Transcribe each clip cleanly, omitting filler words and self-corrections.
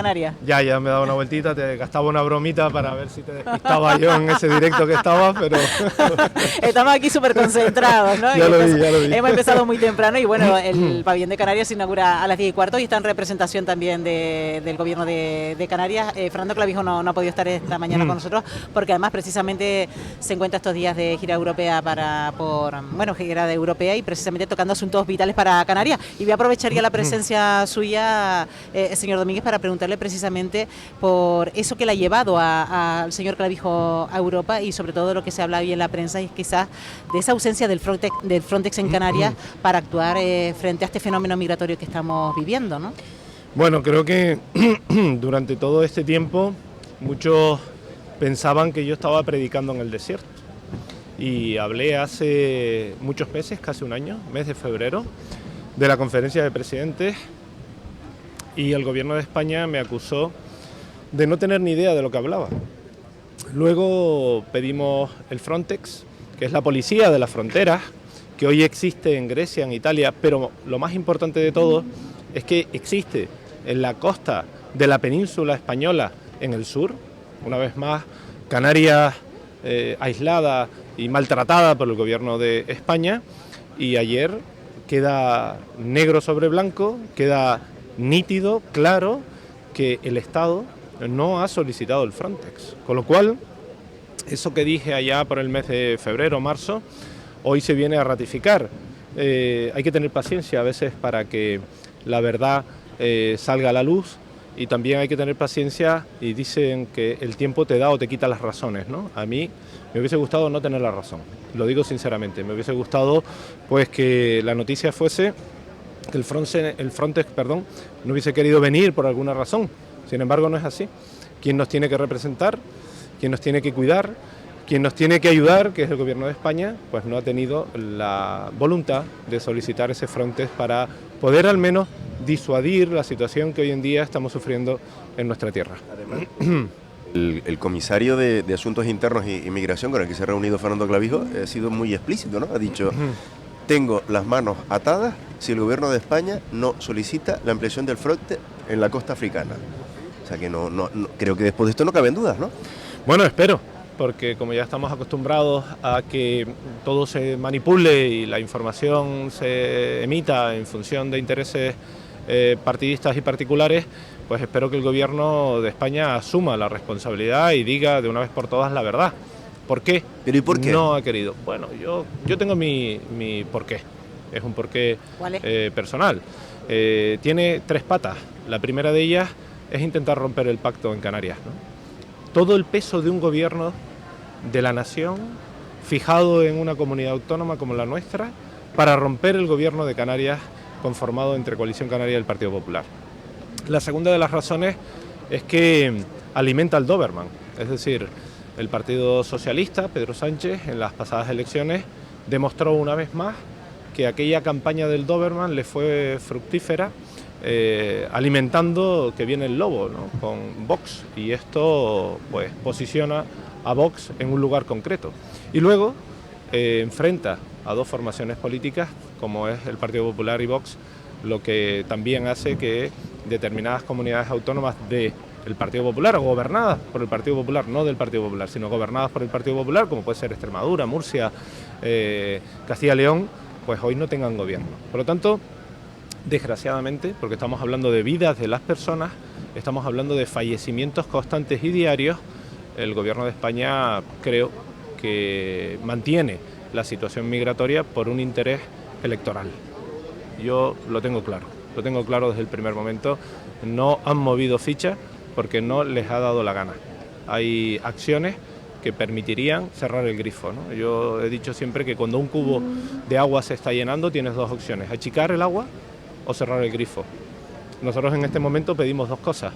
Canarias. Ya me daba una vueltita, te gastaba una bromita para ver si te despistaba yo en ese directo que estaba, pero... Estamos aquí súper concentrados, ¿no? Ya lo vi. Hemos empezado muy temprano y bueno, el pabellón de Canarias se inaugura a las 10:15 y está en representación también del gobierno de Canarias. Fernando Clavijo no ha podido estar esta mañana con nosotros porque además precisamente se encuentra estos días de gira europea gira europea y precisamente tocando asuntos vitales para Canarias. Y voy a aprovechar ya la presencia suya, señor Domínguez, para preguntarle precisamente por eso que le ha llevado al señor Clavijo a Europa y sobre todo lo que se habla hoy en la prensa y quizás de esa ausencia del Frontex en Canarias para actuar frente a este fenómeno migratorio que estamos viviendo, ¿no? Bueno, creo que durante todo este tiempo muchos pensaban que yo estaba predicando en el desierto y hablé hace muchos meses, casi un año, mes de febrero, de la conferencia de presidentes y el gobierno de España me acusó de no tener ni idea de lo que hablaba. Luego pedimos el Frontex, que es la policía de las fronteras, que hoy existe en Grecia, en Italia, pero lo más importante de todo es que existe en la costa de la península española en el sur, una vez más, Canarias aislada y maltratada por el gobierno de España, y ayer queda negro sobre blanco, queda nítido, claro, que el Estado no ha solicitado el Frontex, con lo cual eso que dije allá por el mes de febrero, marzo, hoy se viene a ratificar. Hay que tener paciencia a veces para que la verdad salga a la luz y también hay que tener paciencia y dicen que el tiempo te da o te quita las razones, ¿no? A mí me hubiese gustado no tener la razón, lo digo sinceramente, me hubiese gustado pues que la noticia fuese que el Frontex no hubiese querido venir por alguna razón. Sin embargo, no es así. Quien nos tiene que representar, quien nos tiene que cuidar, quien nos tiene que ayudar, que es el gobierno de España, pues no ha tenido la voluntad de solicitar ese Frontex para poder al menos disuadir la situación que hoy en día estamos sufriendo en nuestra tierra. Además, el comisario de Asuntos Internos y Migración, con el que se ha reunido Fernando Clavijo, ha sido muy explícito, ¿no? Ha dicho: tengo las manos atadas si el gobierno de España no solicita la ampliación del Frontex en la costa africana. O sea que no creo que después de esto no caben dudas, ¿no? Bueno, espero, porque como ya estamos acostumbrados a que todo se manipule y la información se emita en función de intereses partidistas y particulares, pues espero que el gobierno de España asuma la responsabilidad y diga de una vez por todas la verdad. ¿Por qué? ¿Pero y por qué? No ha querido. Bueno, yo tengo mi porqué. Es un porqué personal. Tiene tres patas. La primera de ellas es intentar romper el pacto en Canarias, ¿no? Todo el peso de un gobierno de la nación fijado en una comunidad autónoma como la nuestra para romper el gobierno de Canarias conformado entre Coalición Canaria y el Partido Popular. La segunda de las razones es que alimenta al Doberman, es decir, el Partido Socialista, Pedro Sánchez, en las pasadas elecciones demostró una vez más que aquella campaña del Doberman le fue fructífera, alimentando que viene el lobo, ¿no?, con Vox, y esto pues posiciona a Vox en un lugar concreto. Y luego enfrenta a dos formaciones políticas como es el Partido Popular y Vox, lo que también hace que determinadas comunidades autónomas del Partido Popular, o gobernadas por el Partido Popular, no del Partido Popular, sino gobernadas por el Partido Popular, como puede ser Extremadura, Murcia, Castilla y León, pues hoy no tengan gobierno. Por lo tanto, desgraciadamente, porque estamos hablando de vidas de las personas, estamos hablando de fallecimientos constantes y diarios, el gobierno de España creo que mantiene la situación migratoria por un interés electoral. Yo lo tengo claro desde el primer momento. No han movido ficha porque no les ha dado la gana. Hay acciones que permitirían cerrar el grifo, ¿no? Yo he dicho siempre que cuando un cubo de agua se está llenando tienes dos opciones: achicar el agua o cerrar el grifo. Nosotros en este momento pedimos dos cosas.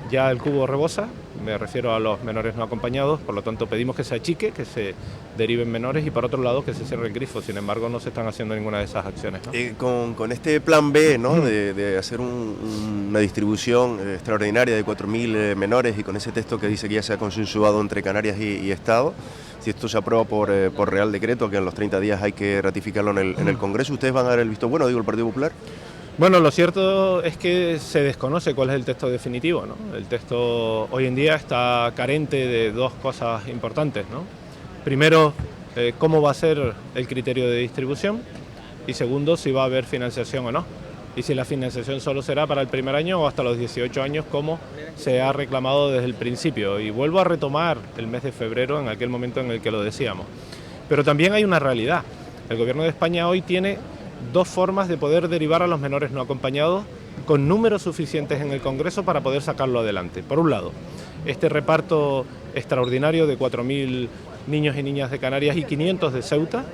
Ya el cubo rebosa, me refiero a los menores no acompañados, por lo tanto pedimos que se achique, que se deriven menores, y por otro lado que se cierre el grifo. Sin embargo, no se están haciendo ninguna de esas acciones, ¿no? Con este plan B, ¿no?, de hacer una distribución extraordinaria de 4.000 menores, y con ese texto que dice que ya se ha consensuado entre Canarias y Estado, si esto se aprueba por Real Decreto, que en los 30 días hay que ratificarlo en el Congreso, ¿ustedes van a dar el visto bueno, digo, el Partido Popular? Bueno, lo cierto es que se desconoce cuál es el texto definitivo, ¿no? El texto hoy en día está carente de dos cosas importantes, ¿no? Primero, cómo va a ser el criterio de distribución, y segundo, si va a haber financiación o no, y si la financiación solo será para el primer año o hasta los 18 años, como se ha reclamado desde el principio. Y vuelvo a retomar el mes de febrero, en aquel momento en el que lo decíamos. Pero también hay una realidad. El Gobierno de España hoy tiene dos formas de poder derivar a los menores no acompañados con números suficientes en el Congreso para poder sacarlo adelante. Por un lado, este reparto extraordinario de 4.000 niños y niñas de Canarias y 500 de Ceuta,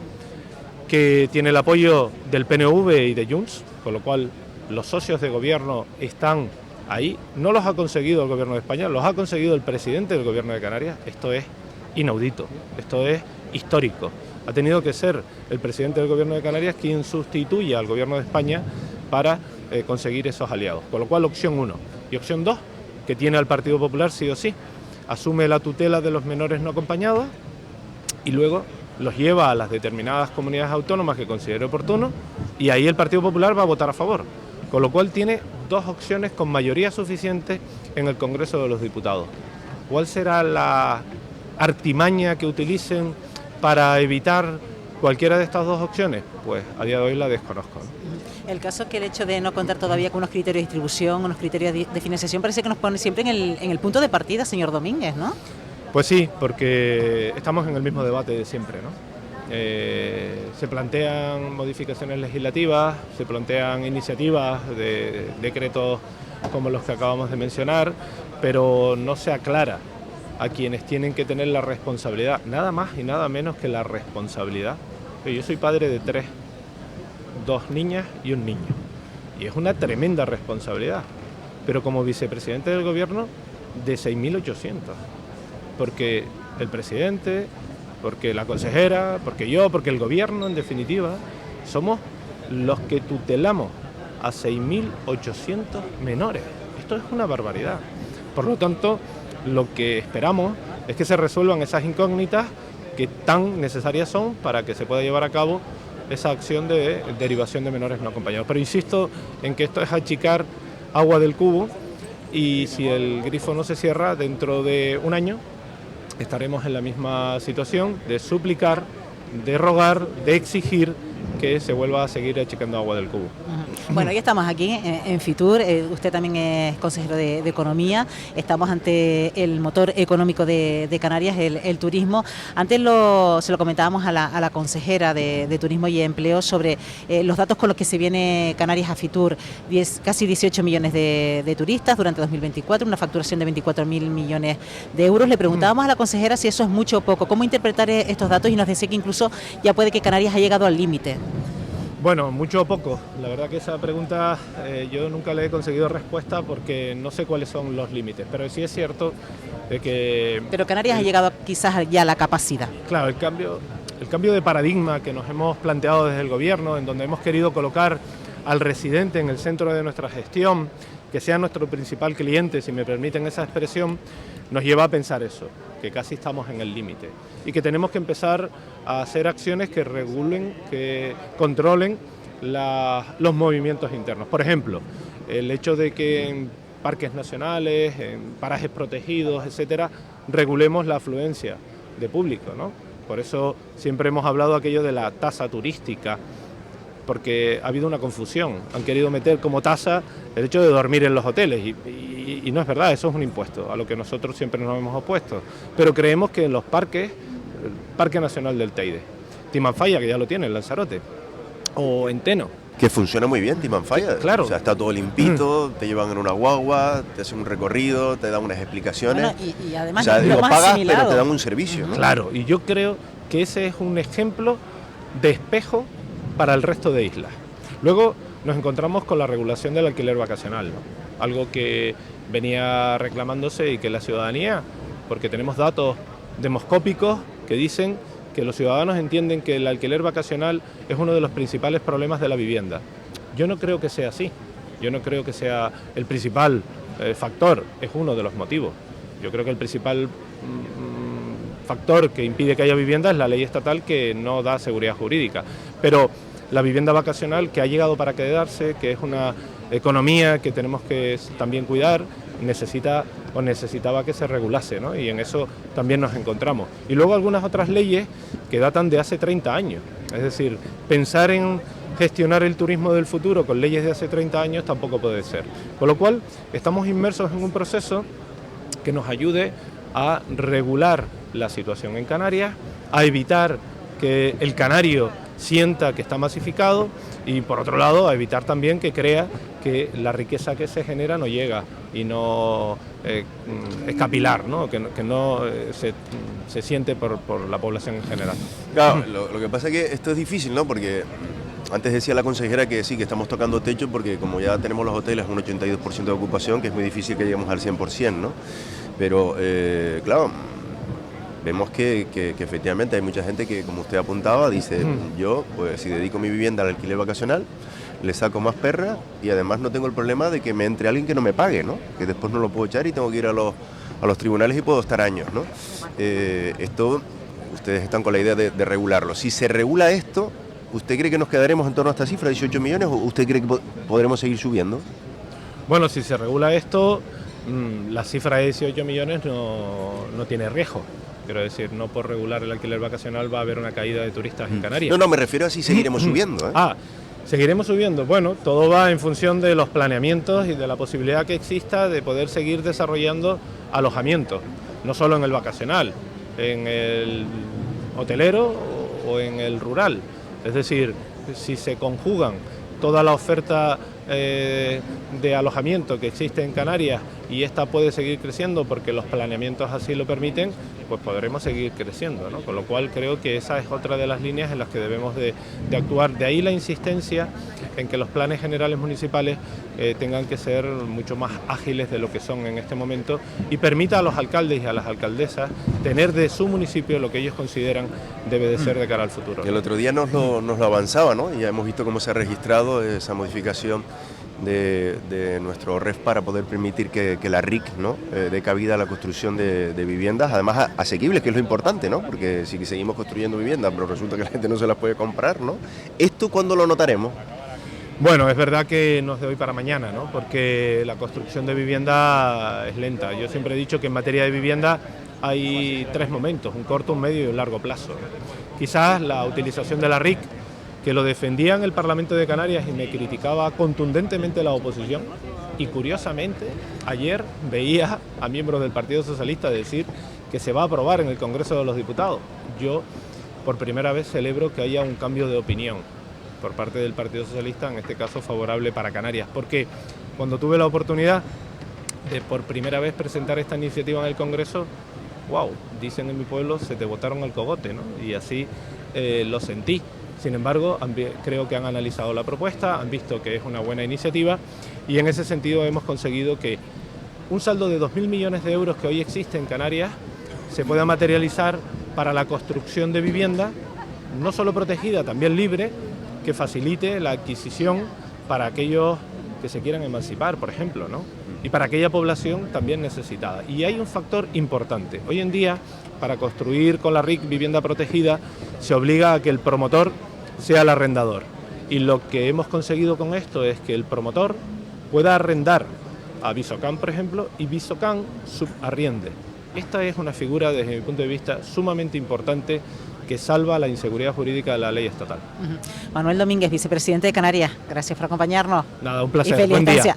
que tiene el apoyo del PNV y de Junts, con lo cual los socios de gobierno están ahí. No los ha conseguido el Gobierno de España, los ha conseguido el presidente del Gobierno de Canarias. Esto es inaudito, esto es histórico. Ha tenido que ser el presidente del Gobierno de Canarias quien sustituya al Gobierno de España para conseguir esos aliados. Con lo cual, opción 1. Y opción 2, que tiene al Partido Popular sí o sí, asume la tutela de los menores no acompañados y luego los lleva a las determinadas comunidades autónomas que considere oportuno, y ahí el Partido Popular va a votar a favor. Con lo cual tiene dos opciones con mayoría suficiente en el Congreso de los Diputados. ¿Cuál será la artimaña que utilicen para evitar cualquiera de estas dos opciones? Pues a día de hoy la desconozco, ¿no? El caso es que el hecho de no contar todavía con unos criterios de distribución, unos criterios de financiación, parece que nos pone siempre en el punto de partida, señor Domínguez, ¿no? Pues sí, porque estamos en el mismo debate de siempre, ¿no? Se plantean modificaciones legislativas, se plantean iniciativas de decretos como los que acabamos de mencionar, pero no se aclara a quienes tienen que tener la responsabilidad, nada más y nada menos que la responsabilidad. Yo soy padre de 3, 2 niñas y un niño, y es una tremenda responsabilidad, pero como vicepresidente del gobierno de 6.800, porque el presidente, porque la consejera, porque yo, porque el gobierno en definitiva, somos los que tutelamos a 6.800 menores. Esto es una barbaridad. Por lo tanto, lo que esperamos es que se resuelvan esas incógnitas que tan necesarias son para que se pueda llevar a cabo esa acción de derivación de menores no acompañados. Pero insisto en que esto es achicar agua del cubo, y si el grifo no se cierra dentro de un año, estaremos en la misma situación de suplicar, de rogar, de exigir que se vuelva a seguir achicando agua del cubo. Bueno, ya estamos aquí en Fitur, usted también es consejero de Economía, estamos ante el motor económico de Canarias, el turismo. Antes se lo comentábamos a la consejera de Turismo y Empleo sobre los datos con los que se viene Canarias a Fitur, casi 18 millones de turistas durante 2024, una facturación de 24.000 millones de euros. Le preguntábamos a la consejera si eso es mucho o poco, cómo interpretar estos datos, y nos decía que incluso ya puede que Canarias ha llegado al límite. Bueno, mucho o poco. La verdad que esa pregunta yo nunca le he conseguido respuesta porque no sé cuáles son los límites, pero sí es cierto de que... Pero Canarias ha llegado quizás ya a la capacidad. Claro, el cambio de paradigma que nos hemos planteado desde el gobierno, en donde hemos querido colocar al residente en el centro de nuestra gestión, que sea nuestro principal cliente, si me permiten esa expresión, nos lleva a pensar eso, que casi estamos en el límite y que tenemos que empezar a hacer acciones que regulen, que controlen los movimientos internos. Por ejemplo, el hecho de que en parques nacionales, en parajes protegidos, etcétera, regulemos la afluencia de público, ¿no? Por eso siempre hemos hablado aquello de la tasa turística, porque ha habido una confusión. Han querido meter como tasa el hecho de dormir en los hoteles y no es verdad, eso es un impuesto a lo que nosotros siempre nos hemos opuesto. Pero creemos que en los parques, el Parque Nacional del Teide, Timanfaya, que ya lo tiene, en Lanzarote, o en Teno. Que funciona muy bien Timanfaya. Claro. O sea, está todo limpito, te llevan en una guagua, te hacen un recorrido, te dan unas explicaciones. Bueno, y además, o sea, lo más pagas, asimilado, pero te dan un servicio, ¿no? Claro, y yo creo que ese es un ejemplo de espejo para el resto de islas. Luego nos encontramos con la regulación del alquiler vacacional, ¿no? Algo que venía reclamándose y que la ciudadanía, porque tenemos datos demoscópicos que dicen que los ciudadanos entienden que el alquiler vacacional es uno de los principales problemas de la vivienda. Yo no creo que sea así, yo no creo que sea el principal factor, es uno de los motivos. Yo creo que el principal factor que impide que haya vivienda es la ley estatal, que no da seguridad jurídica. Pero la vivienda vacacional, que ha llegado para quedarse, que es una economía que tenemos que también cuidar, necesitaba que se regulase, ¿no? Y en eso también nos encontramos. Y luego algunas otras leyes que datan de hace 30 años, es decir, pensar en gestionar el turismo del futuro con leyes de hace 30 años tampoco puede ser. Con lo cual, estamos inmersos en un proceso que nos ayude a regular la situación en Canarias, a evitar que el canario sienta que está masificado y, por otro lado, a evitar también que crea que la riqueza que se genera no llega y no es capilar, ¿no? Que no se siente por la población en general. Claro, lo que pasa es que esto es difícil, ¿no? Porque antes decía la consejera que sí, que estamos tocando techo porque como ya tenemos los hoteles un 82% de ocupación, que es muy difícil que lleguemos al 100%, ¿no? Pero, claro, vemos que efectivamente hay mucha gente que, como usted apuntaba, dice, yo, pues si dedico mi vivienda al alquiler vacacional, le saco más perra y además no tengo el problema de que me entre alguien que no me pague, ¿no? Que después no lo puedo echar y tengo que ir a los tribunales y puedo estar años, ¿no? Esto, ustedes están con la idea de regularlo. Si se regula esto, ¿usted cree que nos quedaremos en torno a esta cifra, 18 millones, o usted cree que podremos seguir subiendo? Bueno, si se regula esto, la cifra de 18 millones no tiene riesgo. Quiero decir, no por regular el alquiler vacacional va a haber una caída de turistas en Canarias. No, me refiero a si seguiremos subiendo, ¿eh? Seguiremos subiendo. Bueno, todo va en función de los planeamientos y de la posibilidad que exista de poder seguir desarrollando alojamientos, no solo en el vacacional, en el hotelero o en el rural. Es decir, si se conjugan toda la oferta de alojamiento que existe en Canarias y esta puede seguir creciendo porque los planeamientos así lo permiten, pues podremos seguir creciendo, ¿no? Con lo cual creo que esa es otra de las líneas en las que debemos de actuar. De ahí la insistencia en que los planes generales municipales tengan que ser mucho más ágiles de lo que son en este momento y permita a los alcaldes y a las alcaldesas tener de su municipio lo que ellos consideran debe de ser de cara al futuro. El otro día nos lo avanzaba, ¿no? Y ya hemos visto cómo se ha registrado esa modificación de nuestro REF para poder permitir que la RIC, ¿no? Dé cabida a la construcción de viviendas, además asequibles, que es lo importante, ¿no? Porque si seguimos construyendo viviendas, pero resulta que la gente no se las puede comprar, ¿no? ¿Esto cuándo lo notaremos? Bueno, es verdad que no es de hoy para mañana, ¿no? Porque la construcción de vivienda es lenta. Yo siempre he dicho que en materia de vivienda hay tres momentos, un corto, un medio y un largo plazo. Quizás la utilización de la RIC, que lo defendía en el Parlamento de Canarias y me criticaba contundentemente la oposición, y curiosamente ayer veía a miembros del Partido Socialista decir que se va a aprobar en el Congreso de los Diputados. Yo por primera vez celebro que haya un cambio de opinión por parte del Partido Socialista, en este caso favorable para Canarias, porque cuando tuve la oportunidad de por primera vez presentar esta iniciativa en el Congreso, wow, dicen en mi pueblo, se te botaron al cogote, ¿no? Y así lo sentí. Sin embargo, creo que han analizado la propuesta, han visto que es una buena iniciativa y en ese sentido hemos conseguido que un saldo de 2.000 millones de euros que hoy existe en Canarias se pueda materializar para la construcción de vivienda, no solo protegida, también libre, que facilite la adquisición para aquellos que se quieran emancipar, por ejemplo, ¿no? Y para aquella población también necesitada. Y hay un factor importante. Hoy en día, para construir con la RIC vivienda protegida, se obliga a que el promotor sea el arrendador. Y lo que hemos conseguido con esto es que el promotor pueda arrendar a Visocan, por ejemplo, y Visocan subarriende. Esta es una figura, desde mi punto de vista, sumamente importante que salva la inseguridad jurídica de la ley estatal. Manuel Domínguez, vicepresidente de Canarias, gracias por acompañarnos. Nada, un placer. Y feliz Buen día. estancia.